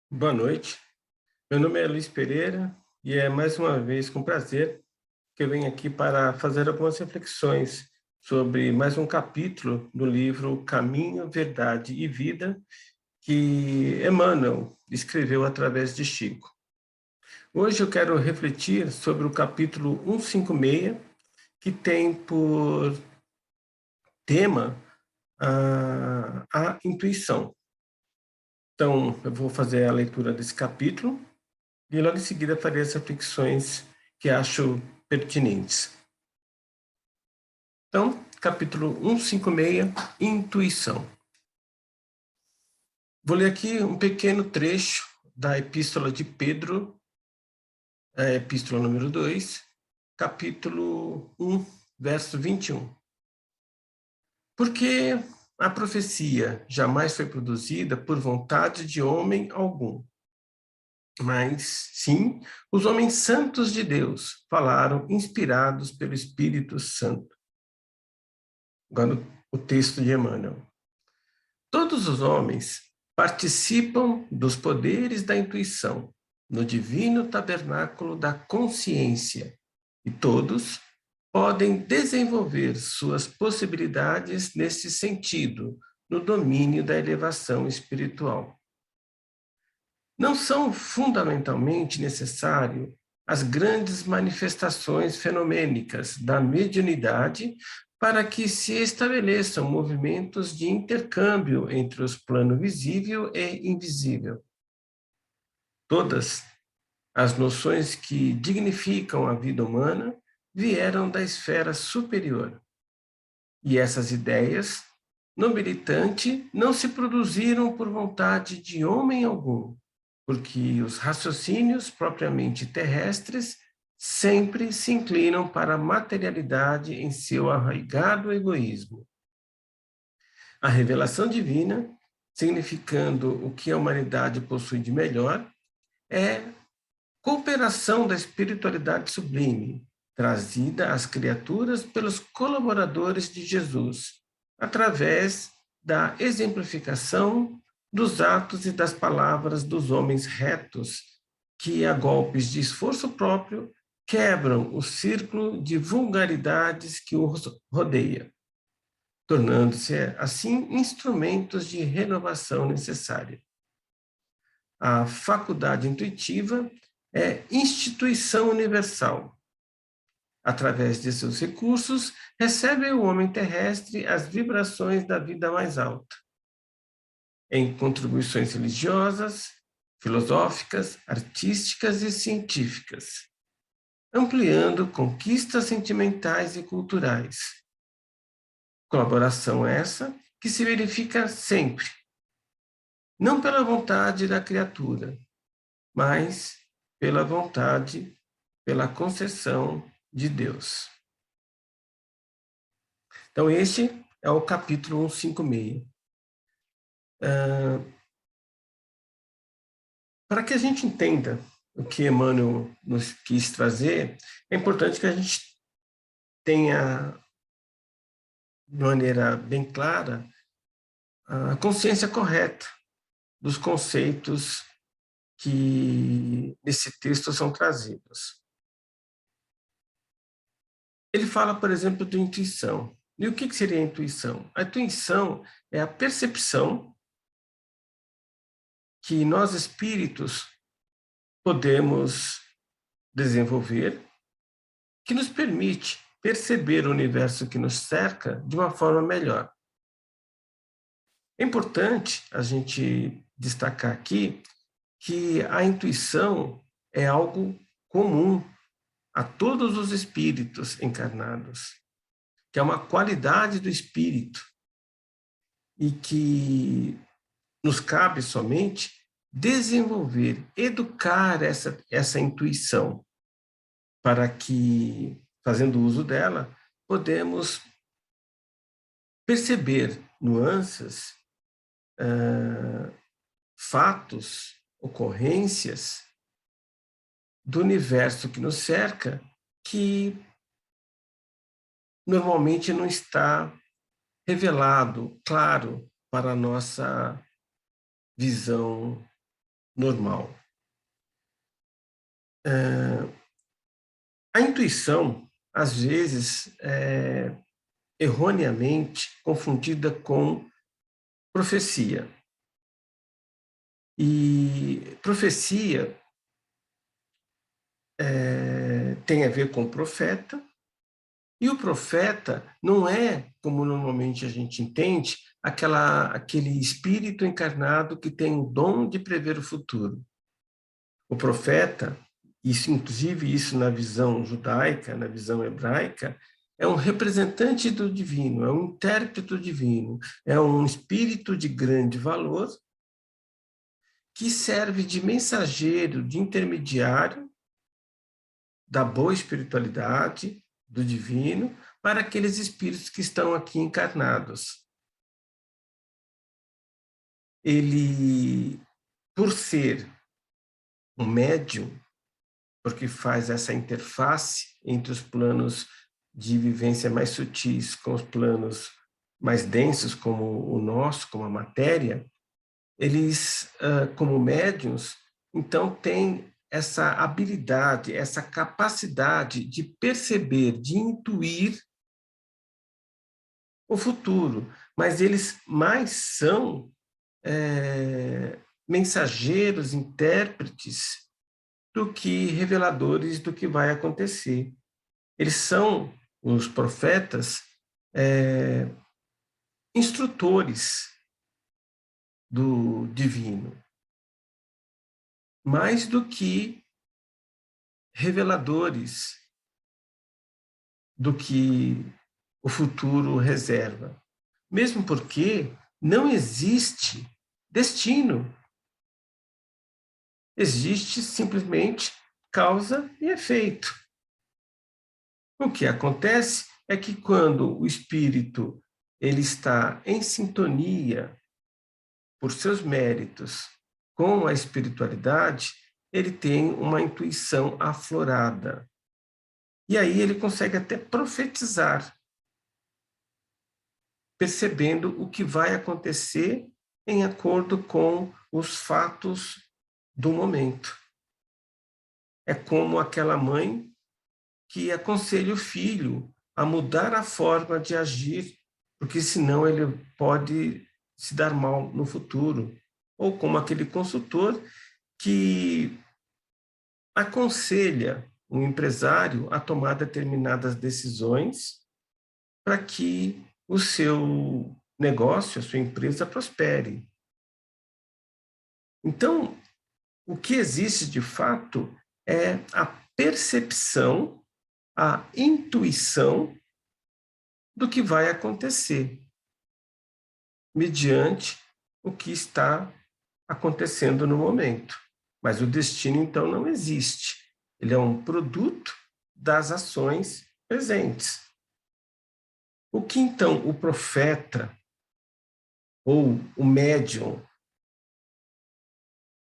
Boa noite, meu nome é Luiz Pereira e é mais uma vez com prazer que eu venho aqui para fazer algumas reflexões sobre mais um capítulo do livro Caminho, Verdade e Vida que Emmanuel escreveu através de Chico. Hoje eu quero refletir sobre o capítulo 156, que tem por tema a intuição. Então, eu vou fazer a leitura desse capítulo e logo em seguida farei as reflexões que acho pertinentes. Então, capítulo 156, Intuição. Vou ler aqui um pequeno trecho da Epístola de Pedro, a Epístola número 2, capítulo 1, verso 21. Porque a profecia jamais foi produzida por vontade de homem algum, mas sim os homens santos de Deus falaram inspirados pelo Espírito Santo. Agora o texto de Emmanuel. Todos os homens participam dos poderes da intuição no divino tabernáculo da consciência e todos podem desenvolver suas possibilidades nesse sentido, no domínio da elevação espiritual. Não são fundamentalmente necessárias as grandes manifestações fenomênicas da mediunidade para que se estabeleçam movimentos de intercâmbio entre os planos visível e invisível. Todas as noções que dignificam a vida humana vieram da esfera superior. E essas ideias, no militante, não se produziram por vontade de homem algum, porque os raciocínios propriamente terrestres sempre se inclinam para a materialidade em seu arraigado egoísmo. A revelação divina, significando o que a humanidade possui de melhor, é cooperação da espiritualidade sublime, trazida às criaturas pelos colaboradores de Jesus, através da exemplificação dos atos e das palavras dos homens retos, que, a golpes de esforço próprio, quebram o círculo de vulgaridades que os rodeia, tornando-se, assim, instrumentos de renovação necessária. A faculdade intuitiva é instituição universal. Através de seus recursos, recebe o homem terrestre as vibrações da vida mais alta. Em contribuições religiosas, filosóficas, artísticas e científicas, ampliando conquistas sentimentais e culturais. Colaboração essa que se verifica sempre, não pela vontade da criatura, mas pela vontade, pela concessão de Deus. Então, este é o capítulo 156. Para que a gente entenda o que Emmanuel nos quis trazer, é importante que a gente tenha, de maneira bem clara, a consciência correta dos conceitos que nesse texto são trazidos. Ele fala, por exemplo, de intuição. E o que seria a intuição? A intuição é a percepção que nós espíritos podemos desenvolver, que nos permite perceber o universo que nos cerca de uma forma melhor. É importante a gente destacar aqui que a intuição é algo comum a todos os espíritos encarnados, que é uma qualidade do espírito e que nos cabe somente desenvolver, educar essa intuição, para que, fazendo uso dela, podemos perceber nuances, fatos, ocorrências do universo que nos cerca, que normalmente não está revelado, claro, para a nossa visão normal. A intuição, às vezes, é erroneamente confundida com profecia. E profecia tem a ver com o profeta, e o profeta não é, como normalmente a gente entende, aquele espírito encarnado que tem o dom de prever o futuro. O profeta, inclusive isso na visão judaica, na visão hebraica, é um representante do divino, é um intérprete divino, é um espírito de grande valor que serve de mensageiro, de intermediário da boa espiritualidade, do divino, para aqueles espíritos que estão aqui encarnados. Ele, por ser um médium, porque faz essa interface entre os planos de vivência mais sutis com os planos mais densos, como o nosso, como a matéria, eles, como médiums, então têm essa habilidade, essa capacidade de perceber, de intuir o futuro, mas eles mais são mensageiros, intérpretes, do que reveladores do que vai acontecer. Eles são, os profetas, instrutores do divino, mais do que reveladores do que o futuro reserva. Mesmo porque não existe destino. Existe simplesmente causa e efeito. O que acontece é que quando o espírito ele está em sintonia por seus méritos com a espiritualidade, ele tem uma intuição aflorada. E aí ele consegue até profetizar, percebendo o que vai acontecer em acordo com os fatos do momento. É como aquela mãe que aconselha o filho a mudar a forma de agir, porque senão ele pode se dar mal no futuro. Ou como aquele consultor que aconselha um empresário a tomar determinadas decisões para que o seu negócio, a sua empresa prospere. Então, o que existe de fato é a percepção, a intuição do que vai acontecer, mediante o que está acontecendo no momento. Mas o destino, então, não existe. Ele é um produto das ações presentes. O que, então, o profeta ou o médium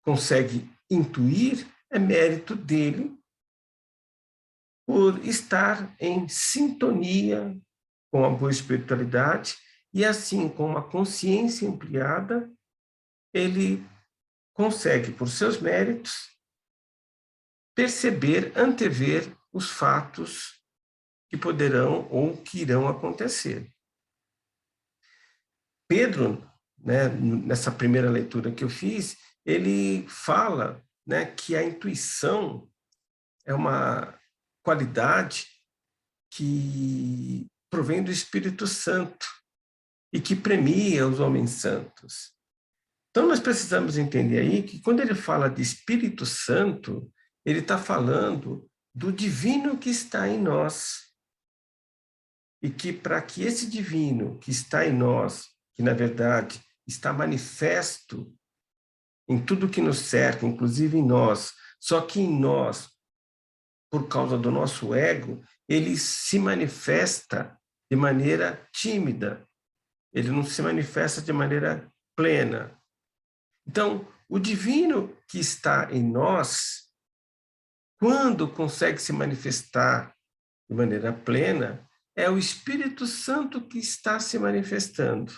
consegue intuir é mérito dele por estar em sintonia com a boa espiritualidade e, assim, com uma consciência ampliada, ele consegue, por seus méritos, perceber, antever os fatos que poderão ou que irão acontecer. Pedro, né, nessa primeira leitura que eu fiz, ele fala, né, que a intuição é uma qualidade que provém do Espírito Santo e que premia os homens santos. Então, nós precisamos entender aí que quando ele fala de Espírito Santo, ele está falando do divino que está em nós. E que para que esse divino que está em nós, que na verdade está manifesto em tudo que nos cerca, inclusive em nós, só que em nós, por causa do nosso ego, ele se manifesta de maneira tímida, ele não se manifesta de maneira plena. Então, o divino que está em nós, quando consegue se manifestar de maneira plena, é o Espírito Santo que está se manifestando.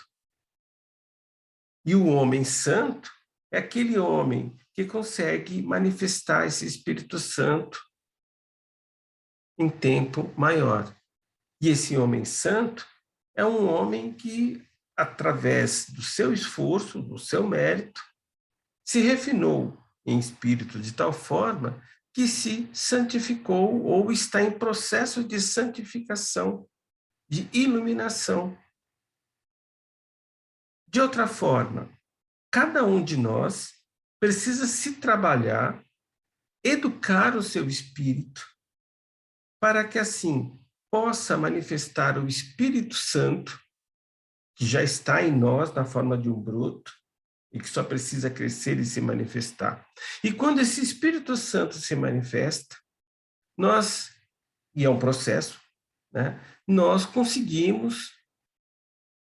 E o homem santo é aquele homem que consegue manifestar esse Espírito Santo em tempo maior. E esse homem santo é um homem que, através do seu esforço, do seu mérito, se refinou em espírito de tal forma que se santificou ou está em processo de santificação, de iluminação. De outra forma, cada um de nós precisa se trabalhar, educar o seu espírito, para que assim possa manifestar o Espírito Santo, que já está em nós na forma de um broto, e que só precisa crescer e se manifestar. E quando esse Espírito Santo se manifesta, nós, e é um processo, né, nós conseguimos,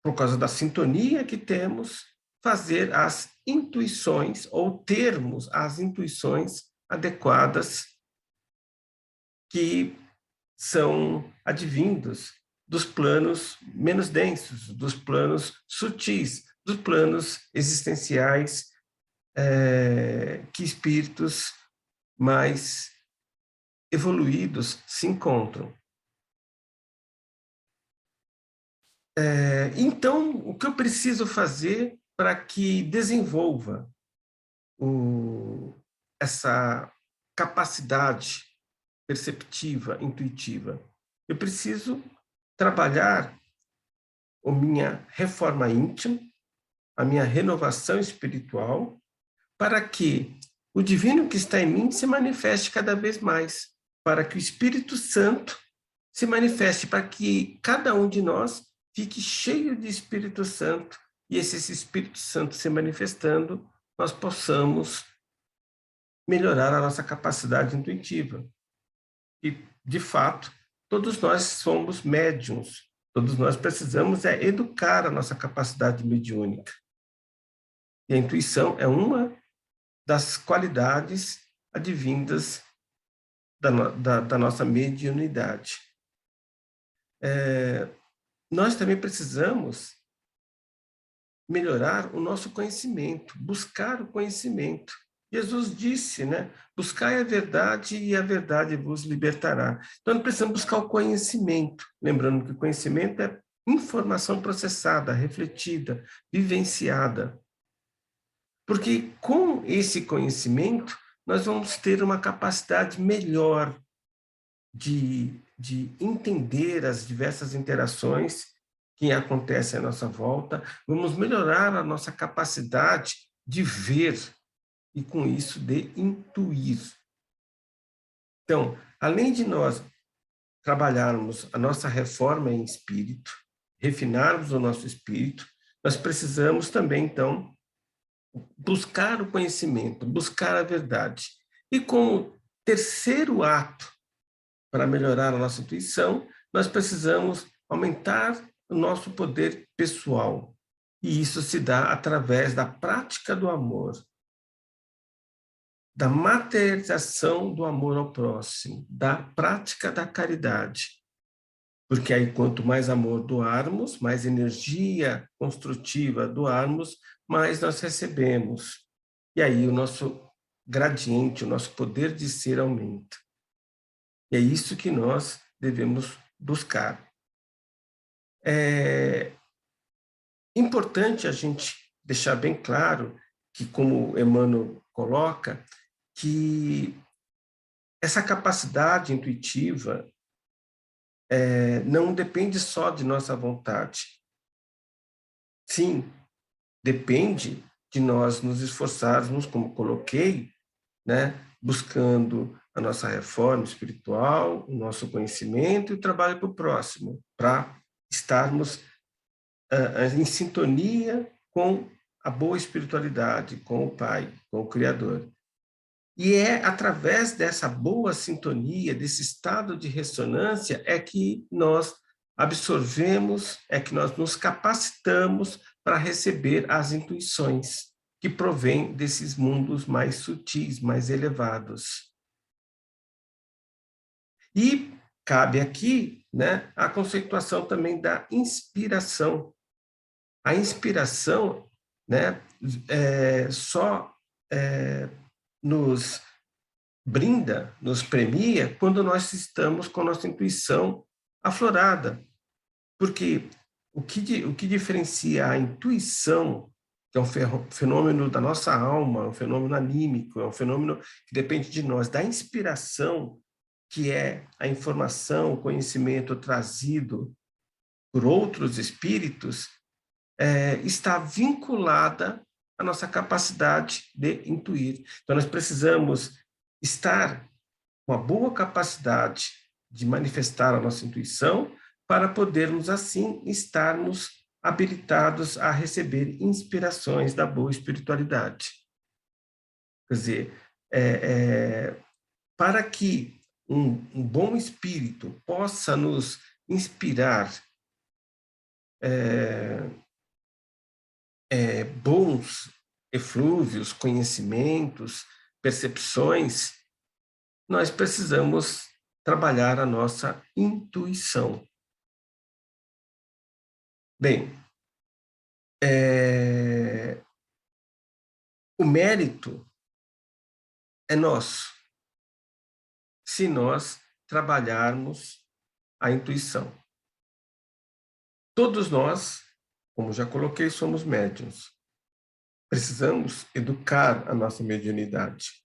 por causa da sintonia que temos, fazer as intuições, ou termos as intuições adequadas que são advindos dos planos menos densos, dos planos sutis, dos planos existenciais que espíritos mais evoluídos se encontram. Então, o que eu preciso fazer para que desenvolva essa capacidade perceptiva, intuitiva? Eu preciso trabalhar a minha reforma íntima, a minha renovação espiritual, para que o divino que está em mim se manifeste cada vez mais, para que o Espírito Santo se manifeste, para que cada um de nós fique cheio de Espírito Santo, e esse Espírito Santo se manifestando, nós possamos melhorar a nossa capacidade intuitiva. E, de fato, todos nós somos médiuns, todos nós precisamos educar a nossa capacidade mediúnica. E a intuição é uma das qualidades advindas da nossa mediunidade. Nós também precisamos melhorar o nosso conhecimento, buscar o conhecimento. Jesus disse, né? Buscai a verdade e a verdade vos libertará. Então, nós precisamos buscar o conhecimento. Lembrando que o conhecimento é informação processada, refletida, vivenciada. Porque com esse conhecimento, nós vamos ter uma capacidade melhor de entender as diversas interações que acontecem à nossa volta, vamos melhorar a nossa capacidade de ver e, com isso, de intuir. Então, além de nós trabalharmos a nossa reforma em espírito, refinarmos o nosso espírito, nós precisamos também, então, buscar o conhecimento, buscar a verdade. E como terceiro ato para melhorar a nossa intuição, nós precisamos aumentar o nosso poder pessoal. E isso se dá através da prática do amor, da materialização do amor ao próximo, da prática da caridade. Porque aí, quanto mais amor doarmos, mais energia construtiva doarmos, mais nós recebemos. E aí o nosso gradiente, o nosso poder de ser aumenta. E é isso que nós devemos buscar. É importante a gente deixar bem claro que, como Emmanuel coloca, que essa capacidade intuitiva não depende só de nossa vontade. Sim, depende de nós nos esforçarmos, como coloquei, né, buscando a nossa reforma espiritual, o nosso conhecimento e o trabalho para o próximo, para estarmos em sintonia com a boa espiritualidade, com o Pai, com o Criador. E é através dessa boa sintonia, desse estado de ressonância, é que nós absorvemos, é que nós nos capacitamos para receber as intuições que provêm desses mundos mais sutis, mais elevados. E cabe aqui, né, a conceituação também da inspiração. A inspiração, né, só nos brinda, nos premia quando nós estamos com a nossa intuição aflorada. Porque o que diferencia a intuição, que é um fenômeno da nossa alma, um fenômeno anímico, é um fenômeno que depende de nós, da inspiração, que é a informação, o conhecimento trazido por outros espíritos, está vinculada à nossa capacidade de intuir. Então, nós precisamos estar com uma boa capacidade de manifestar a nossa intuição para podermos, assim, estarmos habilitados a receber inspirações da boa espiritualidade. Quer dizer, para que um bom espírito possa nos inspirar bons eflúvios, conhecimentos, percepções, nós precisamos trabalhar a nossa intuição. Bem, o mérito é nosso, se nós trabalharmos a intuição. Todos nós, como já coloquei, somos médiuns. Precisamos educar a nossa mediunidade.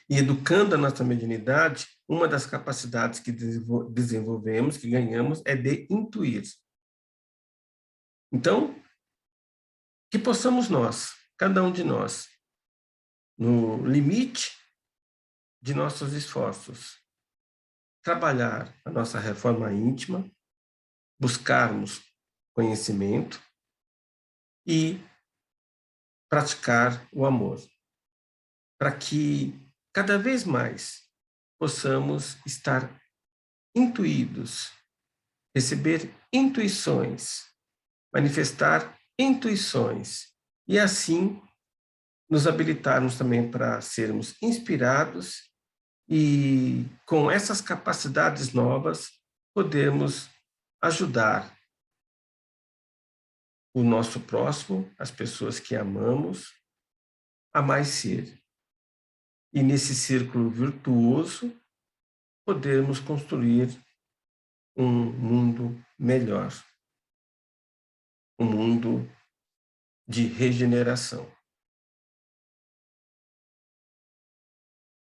E educando a nossa mediunidade, uma das capacidades que desenvolvemos, que ganhamos, é de intuir. Então, que possamos nós, cada um de nós, no limite de nossos esforços, trabalhar a nossa reforma íntima, buscarmos conhecimento e praticar o amor, para que cada vez mais possamos estar intuídos, receber intuições, manifestar intuições e assim nos habilitarmos também para sermos inspirados e com essas capacidades novas podemos ajudar o nosso próximo, as pessoas que amamos, a mais ser. E nesse círculo virtuoso, podermos construir um mundo melhor, um mundo de regeneração.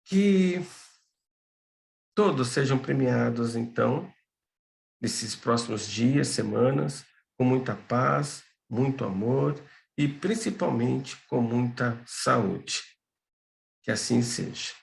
Que todos sejam premiados, então, nesses próximos dias, semanas, com muita paz, muito amor e, principalmente, com muita saúde. Que assim seja.